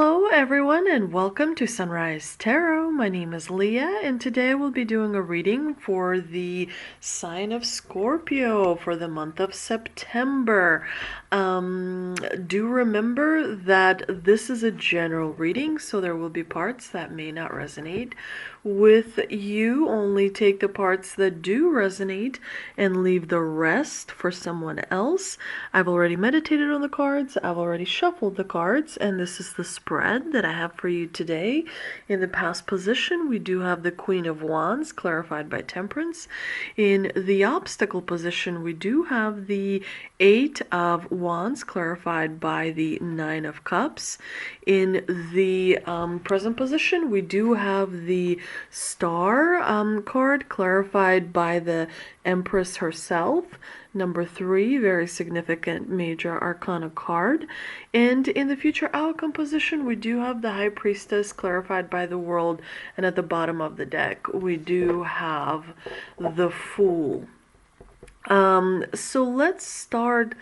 Hello everyone and welcome to Sunrise Tarot. My name is Leah and today we'll be doing a reading for the sign of Scorpio for the month of September. Do remember that this is a general reading, so there will be parts that may not resonate with you. Only take the parts that do resonate and leave the rest for someone else. I've already meditated on the cards, I've already shuffled the cards, and this is the spread that I have for you today. In the past position, we do have the Queen of Wands, clarified by Temperance. In the obstacle position, we do have the Eight of Wands, clarified by the Nine of Cups. In the present position, we do have the Star card, clarified by the Empress herself. Number 3, very significant major arcana card. And in the future outcome position, we do have the High Priestess, clarified by the World. And at the bottom of the deck, we do have the Fool. So let's start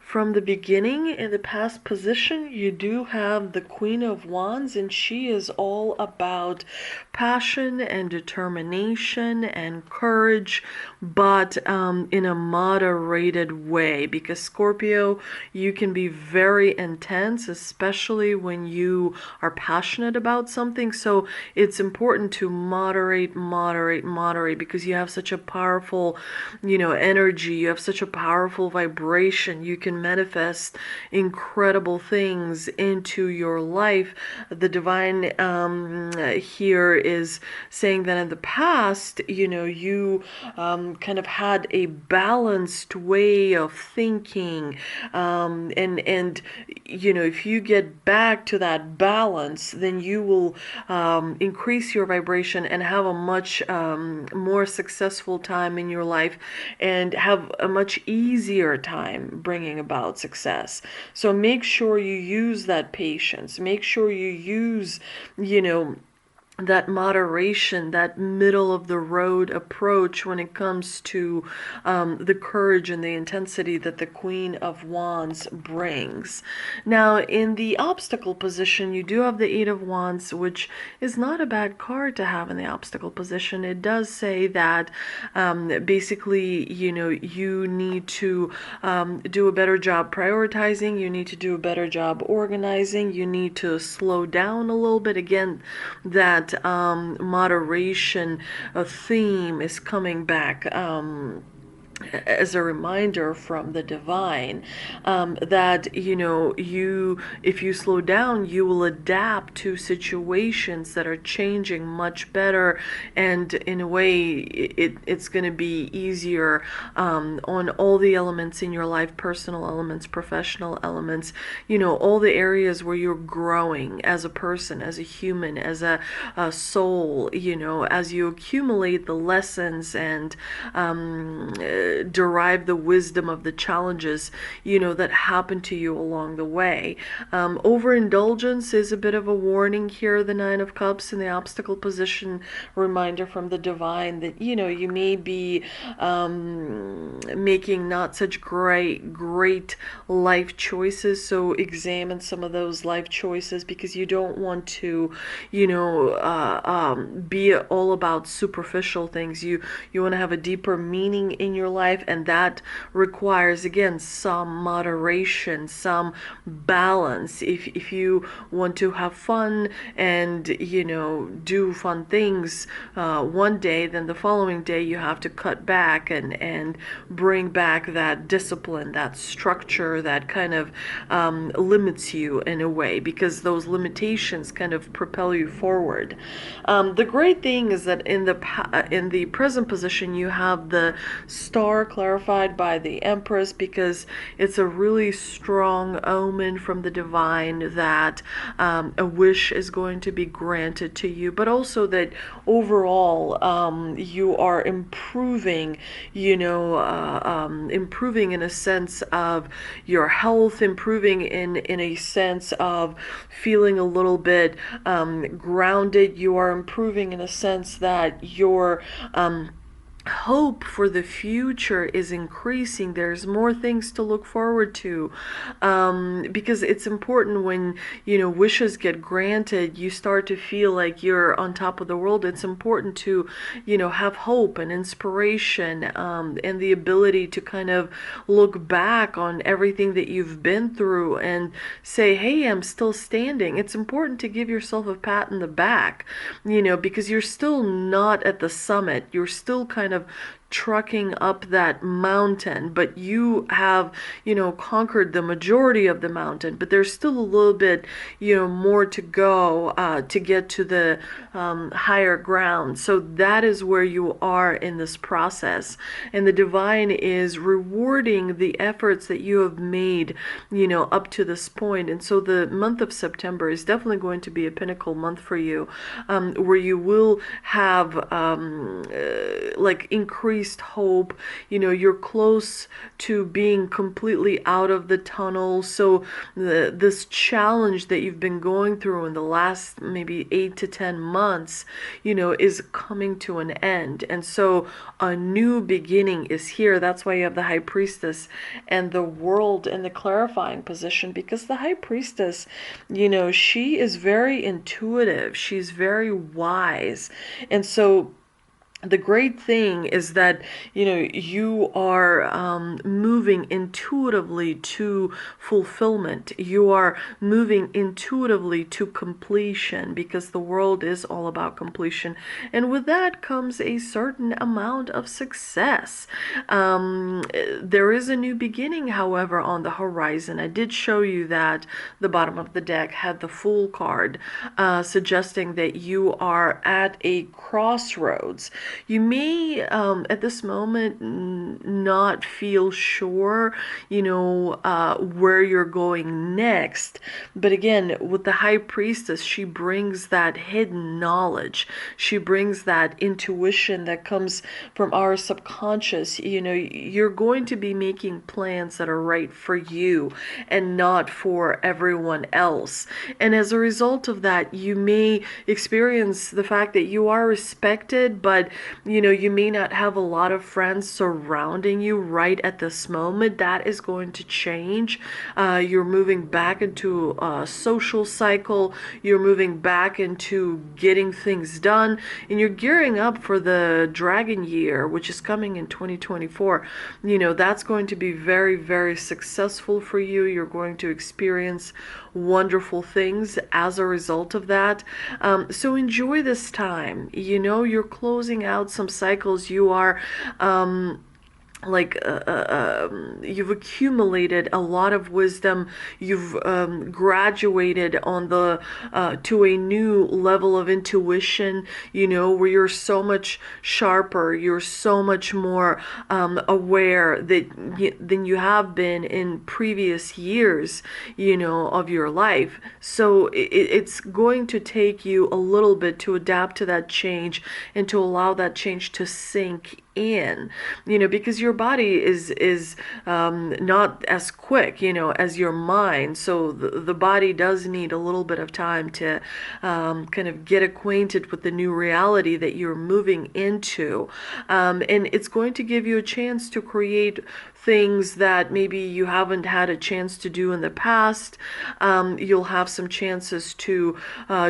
from the beginning. In the past position, you do have the Queen of Wands, and she is all about passion and determination and courage, but in a moderated way, because Scorpio, you can be very intense, especially when you are passionate about something. So it's important to moderate, because you have such a powerful, energy. You have such a powerful vibration. You can manifest incredible things into your life. The divine here is saying that in the past, you kind of had a balanced way of thinking, and if you get back to that balance, then you will increase your vibration and have a much more successful time in your life and have a much easier time bringing about success. So make sure you use that patience. Make sure you use, that moderation, that middle of the road approach when it comes to the courage and the intensity that the Queen of Wands brings. Now, in the obstacle position, you do have the Eight of Wands, which is not a bad card to have in the obstacle position. It does say that basically, you need to do a better job prioritizing, you need to do a better job organizing, you need to slow down a little bit. Again, that moderation theme is coming back as a reminder from the divine, that if you slow down, you will adapt to situations that are changing much better, and in a way it's going to be easier on all the elements in your life, personal elements, professional elements, all the areas where you're growing as a person, as a human, as a soul, as you accumulate the lessons and derive the wisdom of the challenges that happen to you along the way. Overindulgence is a bit of a warning here. The Nine of Cups in the obstacle position, reminder from the divine that you may be making not such great life choices. So examine some of those life choices, because you don't want to be all about superficial things. You want to have a deeper meaning in your life, and that requires, again, some moderation, some balance. If you want to have fun and do fun things one day, then the following day you have to cut back and bring back that discipline, that structure that kind of limits you in a way, because those limitations kind of propel you forward. The great thing is that in the present position, you have the Star clarified by the Empress, because it's a really strong omen from the divine that a wish is going to be granted to you, but also that overall you are improving, improving in a sense of your health, improving in a sense of feeling a little bit grounded. You are improving in a sense that you're hope for the future is increasing. There's more things to look forward to, because it's important when wishes get granted, you start to feel like you're on top of the world. It's important to have hope and inspiration, and the ability to kind of look back on everything that you've been through and say, hey, I'm still standing. It's important to give yourself a pat in the back, because you're still not at the summit. You're still kind of trucking up that mountain, but you have conquered the majority of the mountain, but there's still a little bit more to go, to get to the higher ground. So that is where you are in this process, and the divine is rewarding the efforts that you have made up to this point. And so the month of September is definitely going to be a pinnacle month for you, where you will have like increased hope. You're close to being completely out of the tunnel. So this challenge that you've been going through in the last maybe 8 to 10 months, is coming to an end. And so a new beginning is here. That's why you have the High Priestess and the World in the clarifying position, because the High Priestess, she is very intuitive. She's very wise. And so the great thing is that you are moving intuitively to fulfillment. You are moving intuitively to completion, because the world is all about completion, and with that comes a certain amount of success. There is a new beginning, however, on the horizon. I did show you that the bottom of the deck had the Fool card, suggesting that you are at a crossroads. You may, at this moment, not feel sure, where you're going next. But again, with the High Priestess, she brings that hidden knowledge. She brings that intuition that comes from our subconscious. You're going to be making plans that are right for you and not for everyone else. And as a result of that, you may experience the fact that you are respected, but you may not have a lot of friends surrounding you right at this moment. That is going to change. You're moving back into a social cycle. You're moving back into getting things done, and you're gearing up for the Dragon Year, which is coming in 2024. That's going to be very, very successful for you. You're going to experience wonderful things as a result of that. So enjoy this time. You're closing out some cycles. You are you've accumulated a lot of wisdom. You've graduated on the to a new level of intuition, where you're so much sharper, you're so much more aware than you have been in previous years of your life. So it's going to take you a little bit to adapt to that change and to allow that change to sink in, because your body is not as quick, as your mind. So the body does need a little bit of time to kind of get acquainted with the new reality that you're moving into. And it's going to give you a chance to create things that maybe you haven't had a chance to do in the past. You'll have some chances to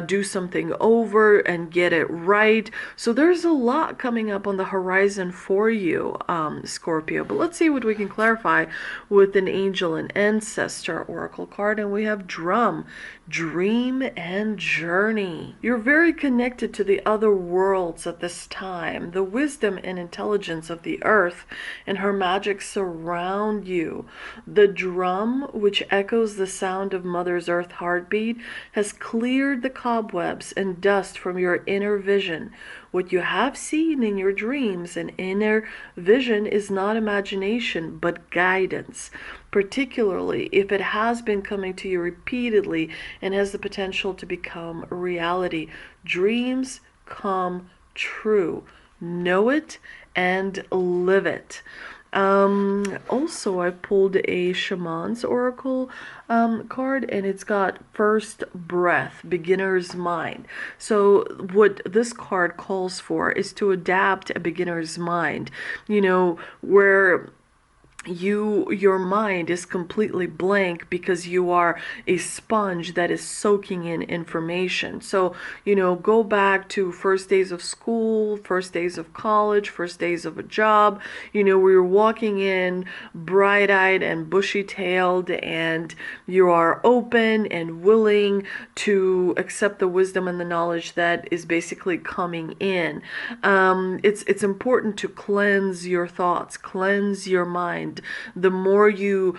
do something over and get it right. So there's a lot coming up on the horizon for you, Scorpio. But let's see what we can clarify with an angel and ancestor oracle card. And we have Drum, Dream and Journey. You're very connected to the other worlds at this time. The wisdom and intelligence of the earth and her magic surround you. The drum, which echoes the sound of Mother's Earth heartbeat, has cleared the cobwebs and dust from your inner vision. What you have seen in your dreams and inner vision is not imagination, but guidance, particularly if it has been coming to you repeatedly and has the potential to become reality. Dreams come true. Know it and live it. Also, I pulled a Shaman's Oracle card, and it's got first breath, beginner's mind. So, what this card calls for is to adapt a beginner's mind, where your mind is completely blank because you are a sponge that is soaking in information. So go back to first days of school, first days of college, first days of a job, where you're walking in bright-eyed and bushy-tailed, and you are open and willing to accept the wisdom and the knowledge that is basically coming in. It's important to cleanse your thoughts, cleanse your mind. The more you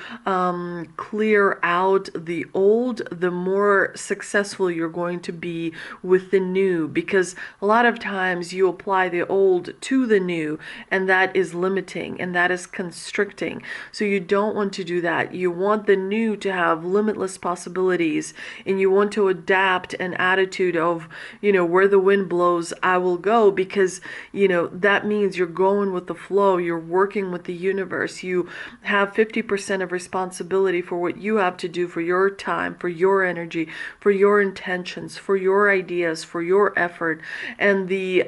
clear out the old, the more successful you're going to be with the new, because a lot of times you apply the old to the new, and that is limiting and that is constricting. So you don't want to do that. You want the new to have limitless possibilities, and you want to adapt an attitude of, where the wind blows, I will go, because, that means you're going with the flow, you're working with the universe. You have 50% of responsibility for what you have to do, for your time, for your energy, for your intentions, for your ideas, for your effort. And the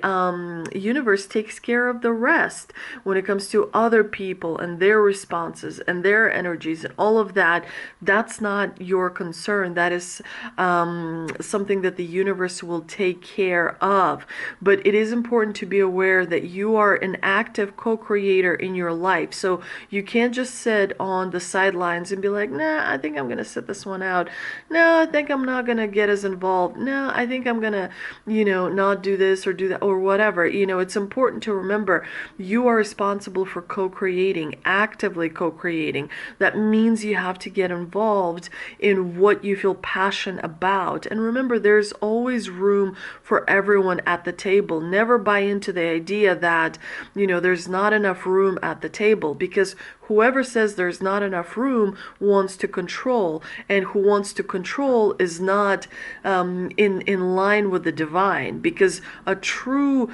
universe takes care of the rest when it comes to other people and their responses and their energies and all of that. That's not your concern. That is something that the universe will take care of. But it is important to be aware that you are an active co-creator in your life. So you can't just sit on the sidelines and be like, nah, I think I'm going to sit this one out. No, I think I'm not going to get as involved. No, I think I'm going to, not do this or do that or whatever. It's important to remember you are responsible for co-creating, actively co-creating. That means you have to get involved in what you feel passionate about. And remember, there's always room for everyone at the table. Never buy into the idea that, there's not enough room at the table, because whoever says there's not enough room wants to control, and who wants to control is not in line with the divine, because a true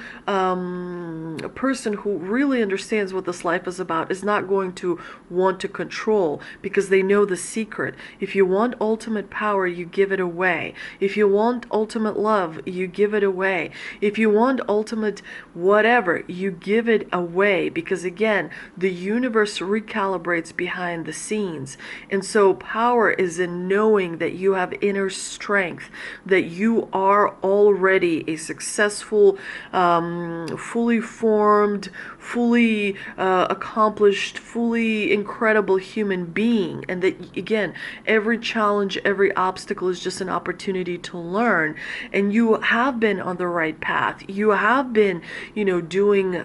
person who really understands what this life is about is not going to want to control, because they know the secret. If you want ultimate power, you give it away. If you want ultimate love, you give it away. If you want ultimate whatever, you give it away, because again, the universe recalibrates behind the scenes. And so power is in knowing that you have inner strength, that you are already a successful, fully formed, fully accomplished, fully incredible human being. And that, again, every challenge, every obstacle is just an opportunity to learn. And you have been on the right path. You have been, doing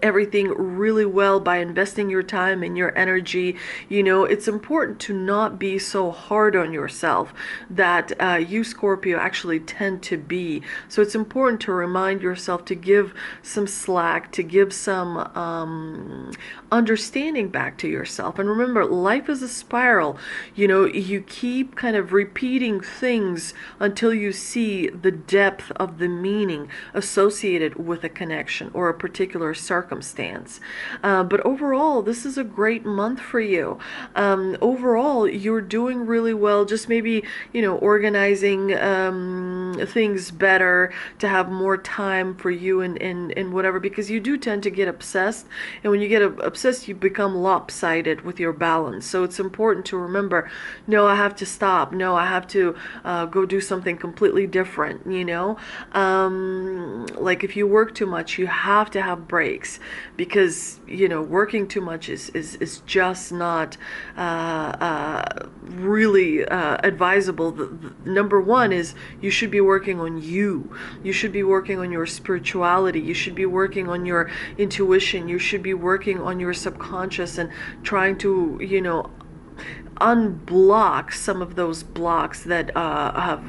everything really well by investing your time and your energy. It's important to not be so hard on yourself that you, Scorpio, actually tend to be. So it's important to remind yourself to give some slack, to give some understanding back to yourself. And remember, life is a spiral. You keep kind of repeating things until you see the depth of the meaning associated with a connection or a particular circumstance. But overall, this is a great month for you. Overall, you're doing really well. Just maybe, organizing things better to have more time for you and whatever, because you do tend to get obsessed. And when you get obsessed, you become lopsided with your balance. So it's important to remember, no, I have to stop. No, I have to go do something completely different, like if you work too much, you have to have breaks, because working too much is just not really advisable. The number one is you should be working on you. You should be working on your spirituality. You should be working on your intuition. You should be working on your subconscious and trying to unblock some of those blocks that have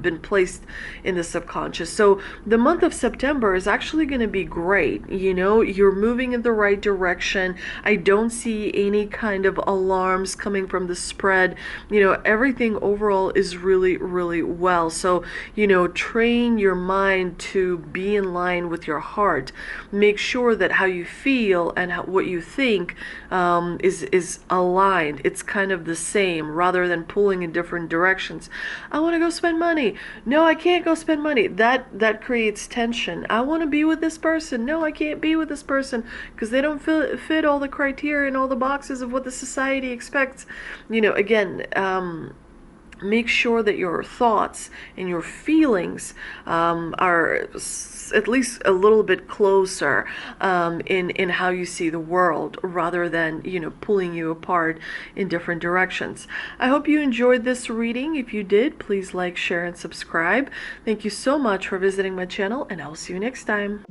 been placed in the subconscious. So the month of September is actually going to be great. You're moving in the right direction. I don't see any kind of alarms coming from the spread. Everything overall is really, really well. So train your mind to be in line with your heart. Make sure that how you feel and what you think is aligned. It's kind of the same, rather than pulling in different directions. I want to go spend money. No, I can't go spend money. That creates tension. I want to be with this person. No, I can't be with this person because they don't fit all the criteria and all the boxes of what the society expects. Again, make sure that your thoughts and your feelings are at least a little bit closer in how you see the world, rather than pulling you apart in different directions. I hope you enjoyed this reading. If you did, please like, share, and subscribe. Thank you so much for visiting my channel, and I'll see you next time.